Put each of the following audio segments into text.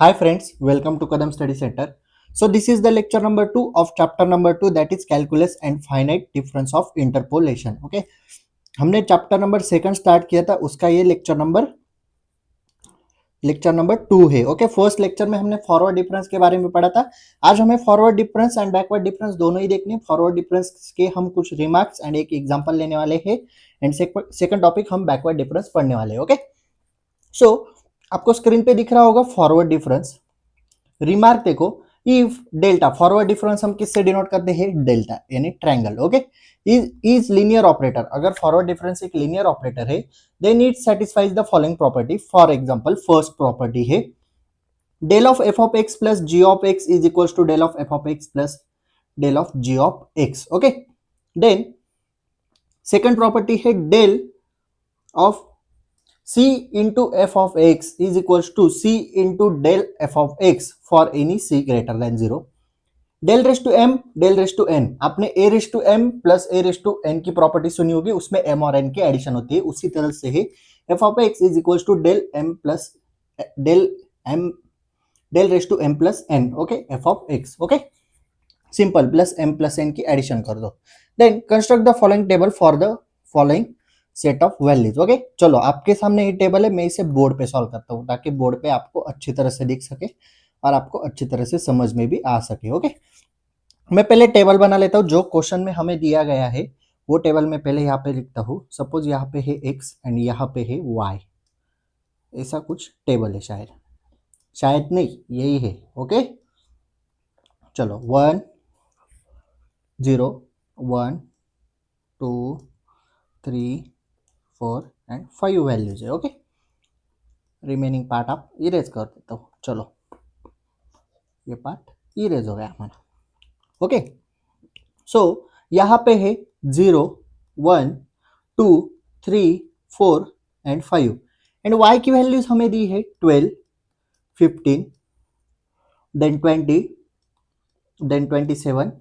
Hi friends, welcome to Kadam Study Center. So this is the lecture number 2 of chapter number 2, that is calculus and finite difference of interpolation. Okay, हमने chapter number second start किया था, उसका ये lecture number 2 है. Okay, first lecture में हमने forward difference के बारे में पढ़ा था. आज हमें forward difference and backward difference दोनों ही देखने. फॉरवर्ड डिफरेंस के हम कुछ रिमार्क्स एंड एक एग्जांपल लेने वाले हैं एंड सेकंड टॉपिक हम बैकवर्ड डिफरेंस पढ़ने वाले हैं. ओके, सो आपको स्क्रीन पे दिख रहा होगा फॉरवर्ड डिफरेंस. रिमार्क देखो, इफ डेल्टा, फॉरवर्ड डिफरेंस हम किससे डिनोट करते हैं? डेल्टा यानी triangle. Okay, is linear operator. अगर फॉरवर्ड डिफरेंस एक लीनियर ऑपरेटर है, then it satisfies the following property. For example, first property है del of f of x plus g of x is equal to del of f of x plus del of g of x. Okay, then second property है del of c into f of x is equals to c into del f of x for any c greater than 0. del raise to m, del raise to n. आपने a raise to m plus a raise to n की property सुनी होगी, उसमें m और n की addition होती है. उसी तरह से ही f of x is equals to del m plus del raise to m plus n. Okay, f of x. Okay, simple, plus m plus n की एडिशन कर दो. Then construct the following table for the following set of values. Okay, चलो आपके सामने ये table है, मैं इसे बोर्ड पे सॉल्व करता हूँ ताकि बोर्ड पे आपको अच्छी तरह से दिख सके और आपको अच्छी तरह से समझ में भी आ सके. ओके, मैं पहले टेबल बना लेता हूँ. जो क्वेश्चन में हमें दिया गया है वो टेबल में पहले यहाँ पे लिखता हूँ. सपोज यहाँ पे है x एंड यहाँ पे है y. ऐसा कुछ टेबल है, शायद नहीं, यही है. ओके, चलो 1 0 1 2 3 4 एंड 5 वैल्यूज है. ओके, रिमेनिंग पार्ट आप इरेज कर देता हूँ. चलो, ये पार्ट इरेज हो गया हमारा. ओके, सो यहाँ पे है 0 1 2 3 4 एंड 5 एंड y की वैल्यूज हमें दी है 12 15 देन 20 देन 27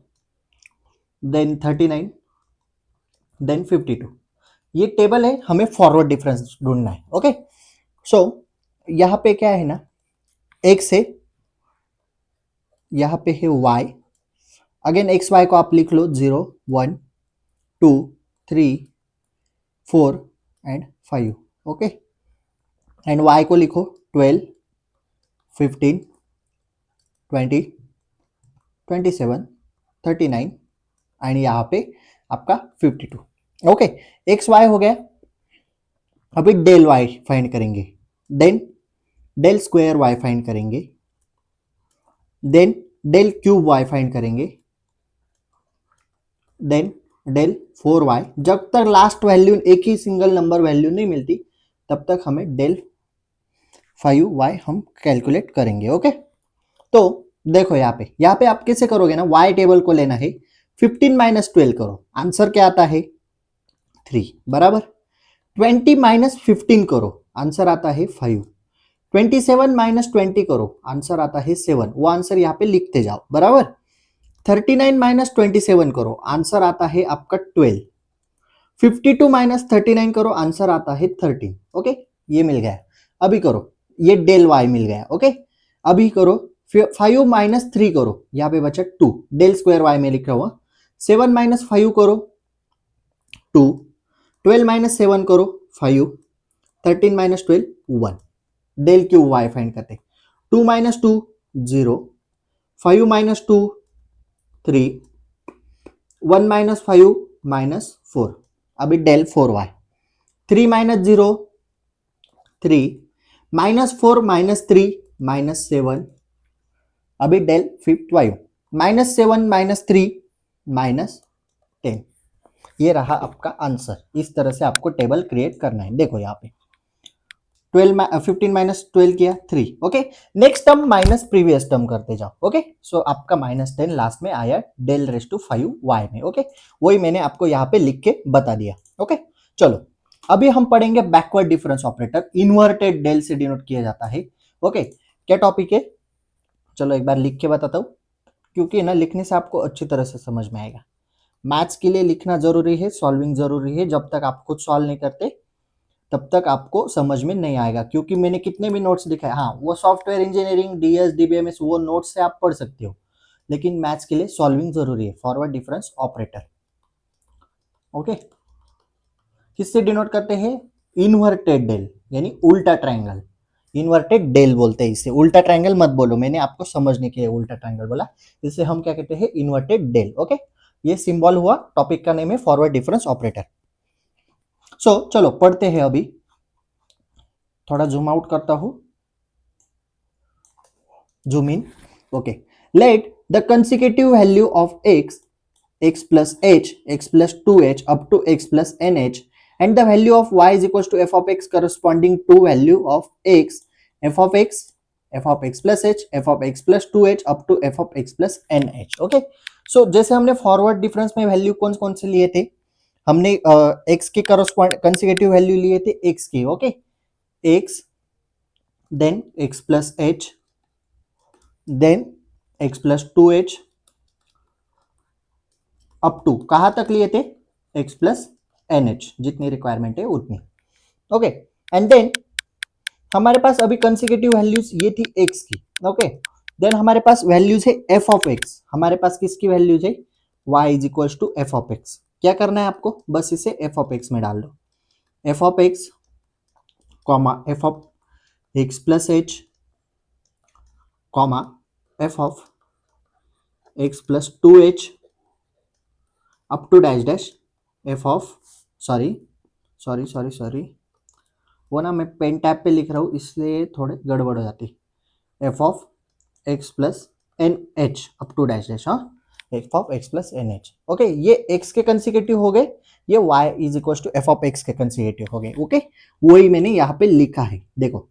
देन 39 देन 52. ये टेबल है, हमें फॉरवर्ड डिफरेंस ढूंढना है. ओके, सो यहाँ पे क्या है ना, x है, यहाँ पे है y. अगेन एक्स वाई को आप लिख लो 0 1 2 3 4 एंड 5. ओके, एंड y को लिखो 12 15 20 27 39 एंड यहाँ पे आपका 52. ओके, एक्स वाई हो गया. अभी डेल y फाइंड करेंगे, then del square y find करेंगे, then del cube y find करेंगे, देन डेल 4y. जब तक लास्ट वैल्यू एक ही सिंगल नंबर वैल्यू नहीं मिलती तब तक हमें डेल 5y हम कैलकुलेट करेंगे. ओके, तो देखो यहाँ पे आप कैसे करोगे ना, y टेबल को लेना है, 15 माइनस 12 करो, आंसर क्या आता है 3 बराबर. 20 माइनस 15 करो, आंसर आता है 5. 27 माइनस 20 करो, आंसर आता है 7. वो आंसर यहाँ पे लिखते जाओ बराबर. 39 माइनस 27 करो, आंसर आता है आपका 12. 52 माइनस 39 करो, आंसर आता है 13. ओके, ये मिल गया. अभी करो, ये डेल वाई मिल गया. ओके, अभी करो 5 माइनस 3 करो, यहाँ पे बचा 2, डेल स्क्वायर वाई में लिखा हुआ. 7 माइनस 5 करो 2, 12 माइनस 7 करो 5, 13 minus 12 1. Del cube y find करते, 2 माइनस 2 0, 5 माइनस 2 3, 1 माइनस 5 माइनस 4. अभी del 4y, 3 minus 0 3, minus 4 minus 3 minus 7. अभी डेल 5 माइनस 7 माइनस 3 माइनस 10. ये रहा आपका आंसर. इस तरह से आपको टेबल क्रिएट करना है. देखो यहाँ पे 15 माइनस 12 किया 3. Okay, next term minus previous term करते जाओ. ओके, सो आपका माइनस 10 लास्ट में आया डेल रेस टू 5y में. ओके, वही मैंने आपको यहाँ पे लिख के बता दिया. ओके, चलो अभी हम पढ़ेंगे backward difference operator. Inverted del से डिनोट किया जाता है. ओके, क्या टॉपिक है, चलो एक बार लिख के बताता हूँ, क्योंकि ना लिखने से आपको अच्छी तरह से समझ में आएगा. मैथ्स के लिए लिखना जरूरी है, सॉल्विंग जरूरी है. जब तक आप खुद सॉल्व नहीं करते तब तक आपको समझ में नहीं आएगा, क्योंकि मैंने कितने भी नोट्स दिखाए, हाँ वो सॉफ्टवेयर इंजीनियरिंग डीएस डीबीएमएस वो नोट्स से आप पढ़ सकते हो, लेकिन मैथ्स के लिए सॉल्विंग जरूरी है, फॉरवर्ड डिफरेंस ऑपरेटर। ओके, किससे डिनोट करते हैं? इन्वर्टेड डेल, यानी उल्टा ट्रायंगल, इन्वर्टेड डेल बोलते हैं इसे, उल्टा ट्रायंगल मत बोलो, मैंने आपको समझने के लिए उल्टा ट्रायंगल बोला, इसे हम क्या कहते हैं? Inverted del. ओके, ये सिंबल हुआ, टॉपिक का नेम है फॉरवर्ड डिफरेंस ऑपरेटर। सो चलो पढ़ते हैं, अभी थोड़ा जूम आउट करता हूं, zoom in. Okay, let the consecutive value of x plus h, x plus 2h up to x plus nh, and the value of y is equals to f of x corresponding to value of x, f of x plus h, f of x plus 2h up to f of x plus nh। Okay, so जैसे हमने forward difference में value कौन कौन से लिए थे, हमने x के करस्पॉन्ड कंसेक्यूटिव वैल्यू लिए थे x के। Okay, x then x plus h then x plus 2h up to कहां तक लिए थे? x प्लस एनएच, जितनी रिक्वायरमेंट है उतनी। ओके, एंड देन हमारे पास अभी कंसेक्यूटिव वैल्यूज ये थी x की। ओके, देन हमारे पास वैल्यूज है f ऑफ x, हमारे पास किसकी वैल्यूज है? y is equal to f of x। क्या करना है आपको? बस इसे f ऑफ x में डाल दो, f of x comma f of x plus h comma f of x plus 2h up to dash dash f of sorry वो ना मैं पेन टैब पे लिख रहा हूँ इसलिए थोड़े गड़बड़ हो जाती, f of x plus n h up to dash dash, हाँ f of x plus n h. Okay, ये x के कंसेक्यूटिव हो गए, ये y is equal to f of x के कंसेक्यूटिव हो गए। ओके, वही मैंने यहाँ पे लिखा है, देखो।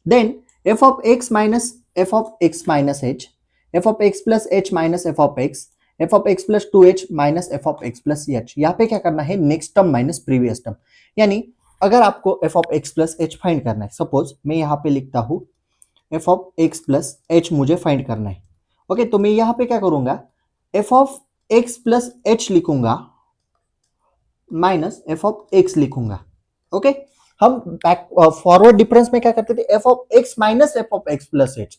Then f of x minus f of x minus h, f of x plus h minus f of x, f of x plus 2h minus f of x plus h। यहाँ पे क्या करना है? Next term minus previous term, यानी अगर आपको f of x plus h find करना है, सपोज मैं यहाँ पे लिखता हूँ f of x plus h मुझे फाइंड करना है। ओके, तो मैं यहाँ पे क्या करूंगा? f of x plus h लिखूंगा माइनस f ऑफ x लिखूंगा। ओके, हम बैक फॉरवर्ड डिफरेंस में क्या करते थे? f of x minus f of x plus h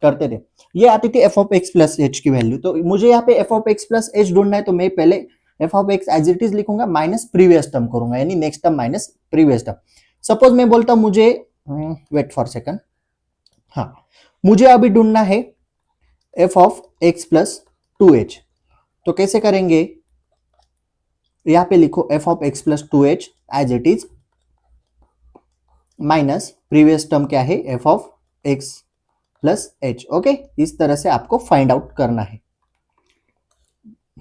करते थे, ये आती थी f of x plus h की वैल्यू। तो मुझे यहाँ पे f of x plus h ढूंढना है, तो मैं पहले f of x as it is लिखूंगा माइनस प्रीवियस टर्म करूंगा, यानी next term minus previous term. Suppose मैं बोलता हूं मुझे वेट फॉर सेकंड, हाँ मुझे अभी ढूंढना है f of x plus 2h, तो कैसे करेंगे? यहाँ पे लिखो f of x plus 2h as it is minus previous term क्या है? f of x plus h। Okay, इस तरह से आपको फाइंड आउट करना है।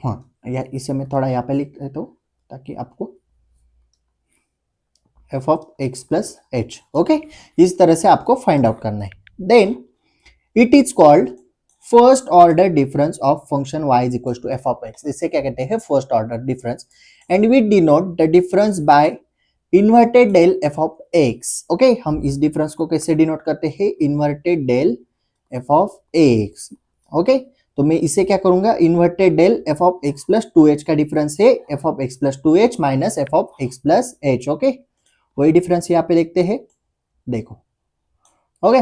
हाँ, या इसे मैं थोड़ा यहाँ पे लिख देता हूँ ताकि आपको f of x plus h। Okay, इस तरह से आपको फाइंड आउट करना है। Then it is called first order difference of function y is equal to f of x। इसे क्या कहते हैं? First order difference, and we denote the difference by inverted del f of x। Okay, हम इस difference को कैसे denote करते हैं? Inverted del f of x। Okay, तो मैं इसे क्या करूंगा? Inverted del f of x plus 2h का डिफरेंस है f of x plus 2h minus f of x plus h। Okay, वही डिफरेंस यहाँ पे देखते हैं, देखो। Okay,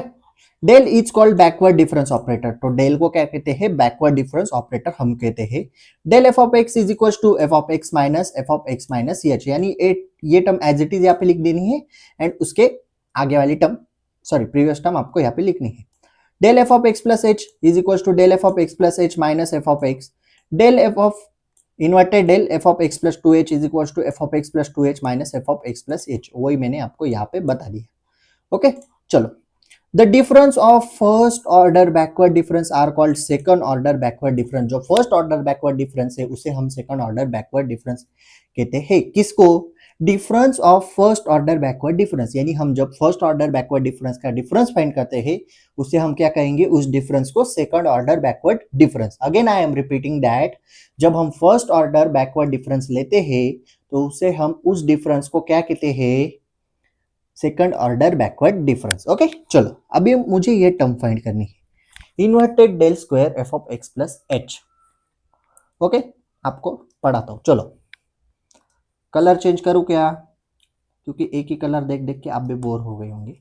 del is called backward difference operator, तो डेल को क्या कहते हैं? बैकवर्ड डिफरेंस ऑपरेटर हम कहते हैं। Del f of x is equal to f of x minus f of x minus h, यानी ये टर्म एज इट इज यहाँ पे लिख देनी है, एंड उसके आगे वाली टर्म प्रीवियस टर्म आपको यहाँ पे लिखनी है। Del f of x plus h is equal to del f of x plus h minus f of x, del f of inverted del f of x plus 2h is equal to f of x plus 2h minus f of x plus h, वही मैंने आपको यहाँ पे बता दिया। Okay, चलो। The difference of first order backward difference are called second order backward difference। जो first order backward difference है उसे हम second order backward difference कहते हैं। किसको? difference of first order backward difference, यानी हम जब first order backward difference का difference find करते हैं उसे हम क्या कहेंगे? उस difference को second order backward difference। Again I am repeating that जब हम first order backward difference लेते हैं तो उसे हम उस difference को क्या कहते हैं? Second order backward difference. Okay, चलो अभी मुझे ये टर्म फाइंड करनी है, inverted del square f of x plus h। Okay, आपको पढ़ाता हूं, चलो कलर चेंज करूं क्या? क्योंकि एक ही कलर देख देख के आप भी बोर हो गए होंगे।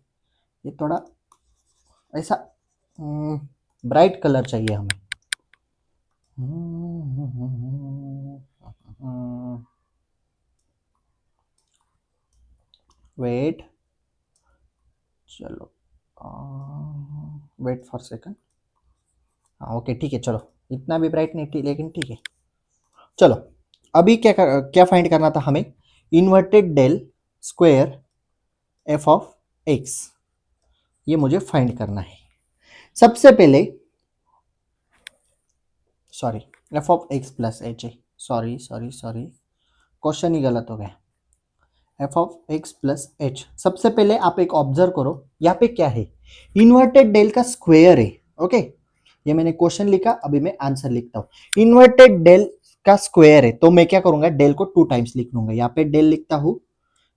ये थोड़ा ऐसा ब्राइट कलर चाहिए हमें। वेट, चलो वेट फॉर सेकंड। हाँ ओके ठीक है, चलो इतना भी ब्राइट नहीं थी लेकिन ठीक है। चलो अभी क्या फाइंड करना था हमें? Inverted del square f of x, ये मुझे फाइंड करना है। सबसे पहले sorry, f of x plus h है, सॉरी सॉरी सॉरी, क्वेश्चन ही गलत हो गया। F of x plus h, सबसे पहले आप एक ऑब्जर्व करो, यहाँ पे क्या है? इन्वर्टेड डेल का स्क्वायर है। ओके, ये मैंने क्वेश्चन लिखा, अभी मैं आंसर लिखता हूं। इन्वर्टेड डेल का स्क्वायर है तो मैं क्या करूंगा, डेल को 2 टाइम्स लिख लूंगा। यहाँ पे डेल लिखता हूं,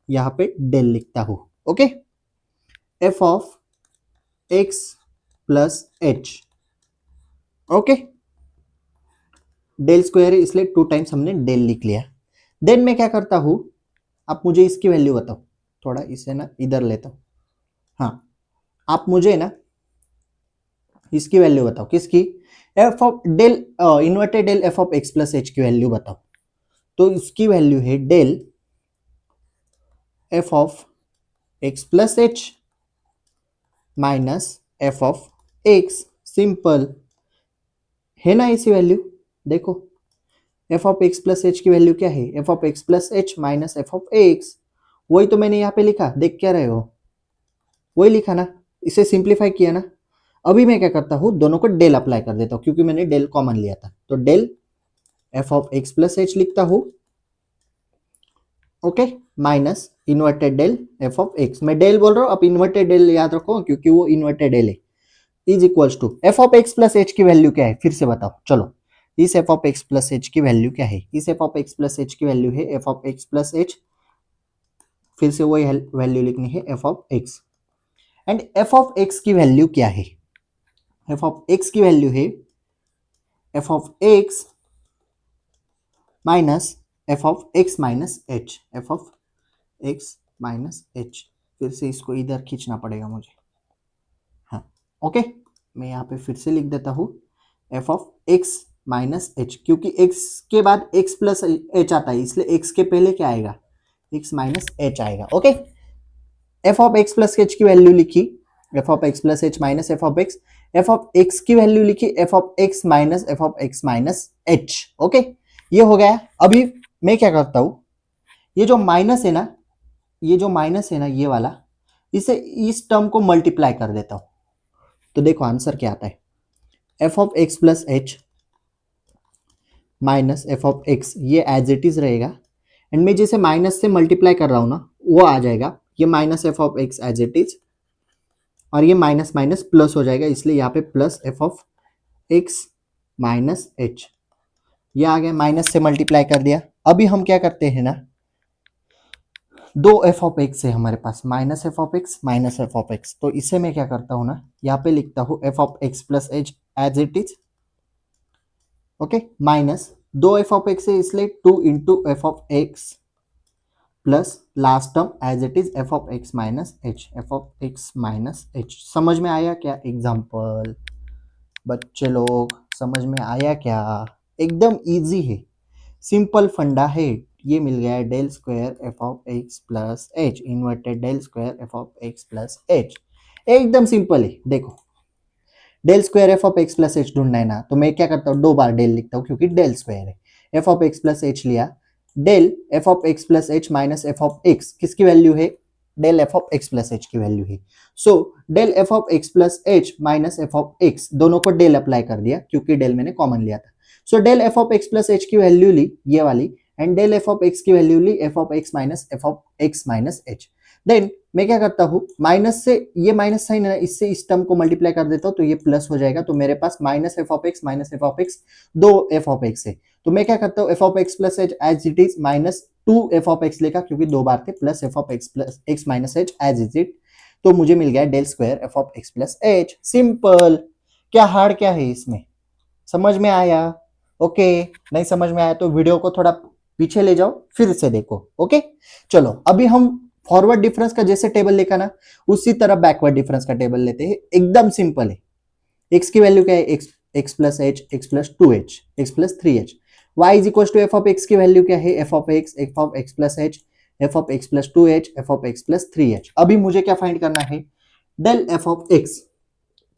यहाँ पे डेल लिखता हूं। Okay, f of x plus h. Okay, del square है इसलिए 2 टाइम्स हमने डेल लिख लिया। देन मैं क्या करता हूं, आप मुझे इसकी वैल्यू बताओ। थोड़ा इसे ना इधर लेता हूं। हाँ, आप मुझे ना इसकी वैल्यू बताओ, किसकी? F of del inverted del f of x plus h की वैल्यू बताओ। तो इसकी वैल्यू है del f of x plus h minus f of x. Simple है ना इसी वैल्यू। देखो f of x plus h की वैल्यू क्या है? F of x plus h minus f of x. वही तो मैंने यहाँ पे लिखा, देख क्या रहे हो? वही लिखा ना, इसे सिंप्लीफाई किया ना। अभी मैं क्या करता हूँ, दोनों को डेल अप्लाई कर देता हूँ क्योंकि मैंने डेल कॉमन लिया था। तो del f of x plus h लिखता हूँ, okay, minus inverted del f of x. मैं डेल बोल रहा हूँ, अब इन्वर्टेड डेल याद रखो क्योंकि वो इन्वर्टेड डेल है। Is equals to f of x plus h की वैल्यू क्या है, फिर से बताओ। चलो, इस f of x plus h की वैल्यू क्या है? इस f of x plus h की वैल्यू है f of x plus h, फिर से वही वैल्यू लिखनी है f of x. And f of x की वैल्यू क्या है? एफ ऑफ एक्स की वैल्यू है f of x minus f of x minus h, f of x minus H. फिर से इसको इधर खींचना पड़ेगा मुझे। हाँ ओके, मैं यहाँ पे फिर से लिख देता हूँ f of x minus H, क्योंकि एक्स के बाद एक्स प्लस एच आता है इसलिए एक्स के पहले क्या आएगा? एक्स माइनस एच आएगा। Okay, f of x plus h की वैल्यू लिखी, F of x plus h minus f of x. F of x की वैल्यू लिखी F of x minus f of x minus H. Okay, ये हो गया। अभी मैं क्या करता हूं, ये जो माइनस है ना, ये जो माइनस है ना, ये वाला, इसे इस टर्म को मल्टीप्लाई कर देता हूं। तो देखो आंसर क्या आता है, f of x plus h minus f of x, ये एज इट इज रहेगा। एंड मैं जैसे माइनस से मल्टीप्लाई कर रहा हूं ना, वो आ जाएगा, ये minus f of x as it is, और ये माइनस माइनस प्लस हो जाएगा, इसलिए यहाँ पे plus f of x minus H. ये आ गया, माइनस से मल्टीप्लाई कर दिया। अभी हम क्या करते हैं ना, दो एफ ऑफ एक्स है हमारे पास, minus f of x minus f of x. तो इसे मैं क्या करता हूँ ना, यहाँ पे लिखता हूँ f of x plus h as it is, okay, minus दो एफ ऑफ एक्स है इसलिए 2 into f of x plus last term as it is f of x minus h, f of x minus h. समझ में आया क्या example? बच्चे लोग समझ में आया क्या? एकदम इजी है, सिंपल फंडा है। ये मिल गया del square f of x plus h, inverted del square f of x plus h. एकदम सिंपल है। देखो del square f of x plus h ढूंढना है ना, तो मैं क्या करता हूँ, 2 बार डेल लिखता हूँ क्योंकि डेल स्क्वायर है। F of x plus h लिया, del f of x plus h minus f of x, किसकी वैल्यू है? Del f of x plus h की वैल्यू है। So del f of x plus h minus f of x, दोनों को del apply कर दिया क्योंकि del मैंने कॉमन लिया था। So del f of x plus h की वैल्यू ली, ये वाली, and del f of x की वैल्यू ली f of x minus f of x minus h. Then मैं क्या करता हूँ, माइनस से ये माइनस साइन है ना, इससे इस टर्म को मल्टीप्लाई कर देता हूँ तो ये प्लस हो जाएगा। तो मेरे पास minus f of x minus f of x, दो एफ ऑफ एक्स है। तो मैं क्या करता हूँ, f of x plus h as it is minus 2 f of x लेगा क्योंकि 2 बार थे, plus f of x plus x minus h as is it. तो मुझे मिल गया del square f of x plus h. Simple, क्या hard क्या है इसमें? समझ में आया? ओके, नहीं समझ में आया तो वीडियो को थोड़ा पीछे ले जाओ, फिर से देखो। ओके, चलो अभी हम फॉरवर्ड डिफरेंस का जैसे टेबल लिखा ना, उसी तरह बैकवर्ड डिफरेंस का टेबल लेते हैं, एकदम सिंपल है। x की वैल्यू क्या है, x plus h, x plus 2h, x plus 3h। y is equal to f of x की वैल्यू क्या है, f of x plus h, f of x plus 2h, f of x plus 3h। अभी मुझे क्या find करना है, del f of x,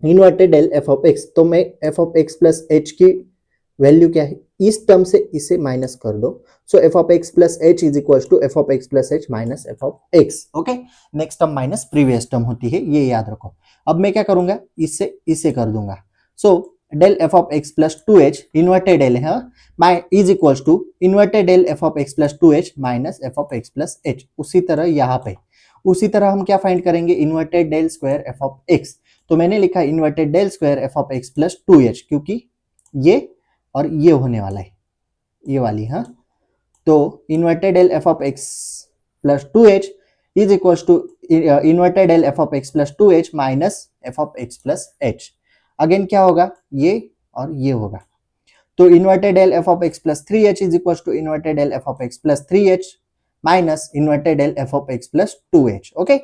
inverted del f of x। तो मैं f of x plus h की वैल्यू क्या है, इस टर्म से इसे माइनस कर दो। So f of x plus h is equal to f of x plus h minus f of x। Okay, next term minus previous term होती है, ये याद रखो। अब मैं क्या करूंगा, इससे इसे कर दूंगा। So del f of x plus 2h inverted del है my is equal to inverted del f of x plus 2h minus f of x plus h। उसी तरह यहाँ पे उसी तरह हम क्या फाइंड करेंगे, inverted del square f of x। तो मैंने लिखा inverted del square f of x plus 2h, क्योंकि ये और ये होने वाला है, ये वाली, हाँ। तो inverted del f of x plus 2h is equal to inverted del f of x plus 2h minus f of x plus h। Again क्या होगा, ये और ये होगा। तो inverted del f of x plus 3h is equal to inverted del f of x plus 3h minus inverted del f of x plus 2h। Okay,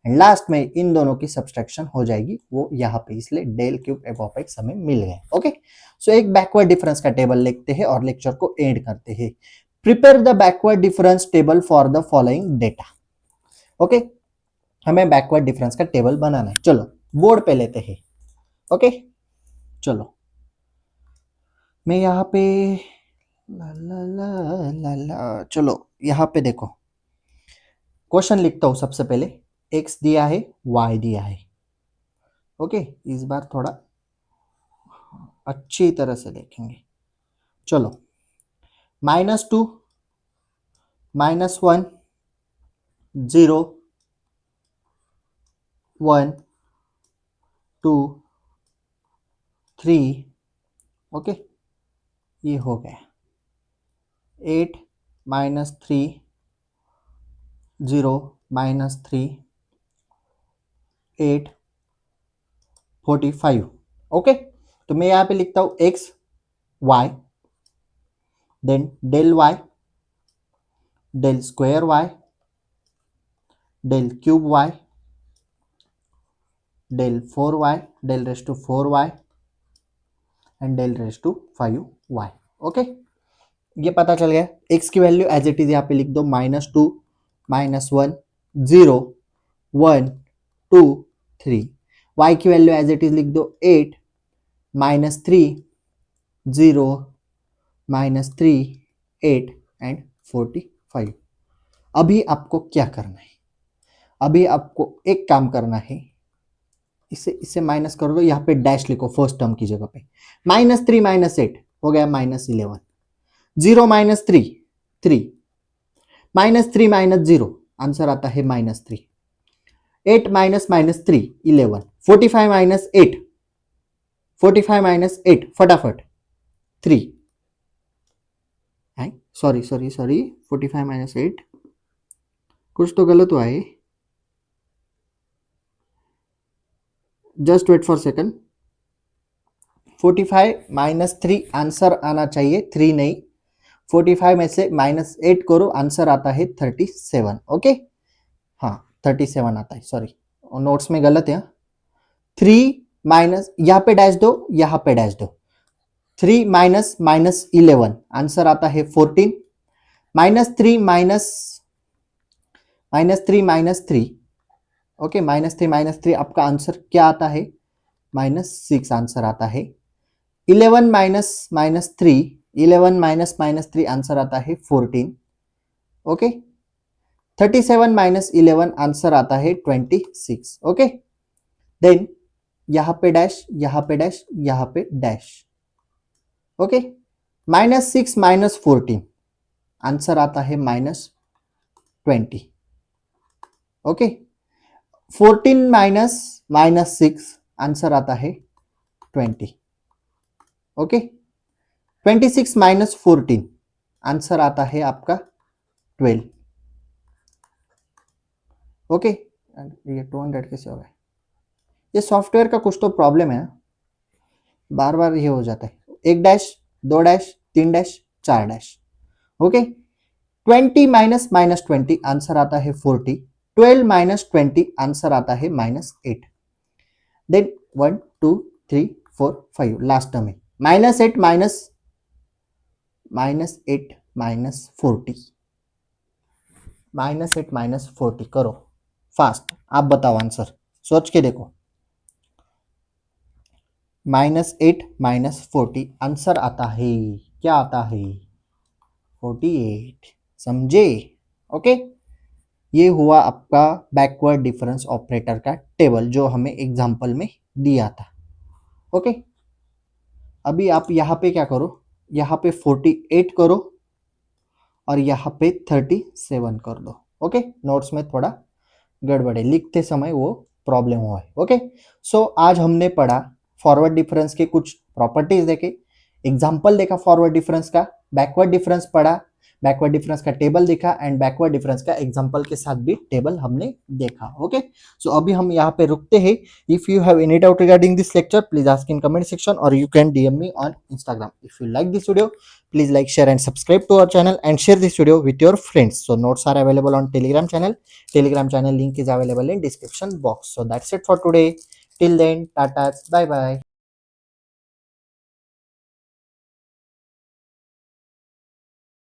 and last में इन दोनों की सब्सट्रैक्शन हो जाएगी, वो यहाँ पे, इसलिए del cube f of x हमें मिल गए। ओके, सो एक बैकवर्ड डिफरेंस का टेबल लिखते हैं और लेक्चर को एंड करते हैं। Prepare the backward difference table for the following data. Okay, हमें बैकवर्ड डिफरेंस का टेबल बनाना है। चलो बोर्ड पे लेते हैं। ओके, चलो मैं यहाँ पे ला ला ला ला ला, चलो यहाँ पे देखो, क्वेश्चन लिखता हूँ। सबसे पहले x दिया है, y दिया है। ओके, इस बार थोड़ा अच्छी तरह से देखेंगे। चलो, -2, -1, 0, 1, 2, 3, ओके, ये हो गया। 8, -3, 0, -3, 8, 45। ओके, तो मैं यहाँ पे लिखता हूँ x, y, then del y, del square y, del cube y, del 4y, del raise to 4y and del raise to 5y। Okay, ये पता चल गया। x की वैल्यू एज इट इज यहाँ पे लिख दो, -2, -1, 0, 1, 2, 3। y की वैल्यू एज इट इज लिख दो, 8, -3, 0, -3, 8 एंड 45। अभी आपको क्या करना है, अभी आपको एक काम करना है, इसे माइनस कर दो, यहाँ पे डैश लिखो फर्स्ट टर्म की जगह पे। -3 -8 हो गया -11, 0 -3 3, -3 -0 आंसर आता है -3, 8 -3 11, 45 -8, 45 -8 फटाफट 3, सॉरी 45 -8 कुछ तो गलत हुआ है, just wait for second. 45 -3 answer आना चाहिए, 3 नहीं। 45 में से -8 करो, आंसर आता है 37। ओके, हाँ 37 आता है, सॉरी नोट्स में गलत है। 3 माइनस, यहाँ पे डैश दो, यहाँ पे डैश दो। 3 -11 आंसर आता है 14। -3 ओके, -3 आपका आंसर क्या आता है, -6 आंसर आता है। 11 -3 आंसर आता है 14। ओके, 37 -11 आंसर आता है 26। ओके, देन यहाँ पे डैश, यहाँ पे डैश, यहाँ पे डैश। ओके, -6 -14 आंसर आता है -20। ओके, 14 -6 आंसर आता है 20। ओके, 26 -14 आंसर आता है आपका 12। ओके, ये 200 कैसे हो गया, ये सॉफ्टवेयर का कुछ तो प्रॉब्लम है, बार बार ये हो जाता है। 1 dash, 2 dash, 3 dash, 4 dash. Okay, 20 -20 answer आता है 40। 12 माइनस 20 आंसर आता है -8. देन 1 2 3 4 5 लास्ट टर्म है -8 माइनस 8 माइनस 40 -8 माइनस 40 करो फास्ट. आप बताओ आंसर, सोच के देखो. -8 माइनस 40 आंसर आता है, क्या आता है? 48. समझे? ओके. ये हुआ आपका बैकवर्ड डिफरेंस ऑपरेटर का टेबल जो हमें एग्जाम्पल में दिया था. ओके. अभी आप यहाँ पे क्या करो, यहाँ पे 48 करो और यहाँ पे 37 कर दो. ओके. नोट्स में थोड़ा गड़बड़ है, लिखते समय वो प्रॉब्लम हुआ है. ओके. सो आज हमने पढ़ा फॉरवर्ड डिफरेंस के कुछ प्रॉपर्टीज देखे, एग्जाम्पल देखा फॉरवर्ड डिफरेंस का, बैकवर्ड डिफरेंस पढ़ा, बैकवर्ड डिफरेंस का टेबल देखा एंड बैकवर्ड डिफरेंस का एग्जांपल के साथ भी टेबल हमने देखा. ओके. सो अभी हम यहाँ पे रुकते हैं. If you have any doubt regarding this lecture please ask in comment section और you can DM me on Instagram. If you like this video please like, share and subscribe to our channel and share this video with your friends. So notes are available on Telegram channel. Telegram channel link is available in description box. So that's it for today. Till then, tata, bye bye.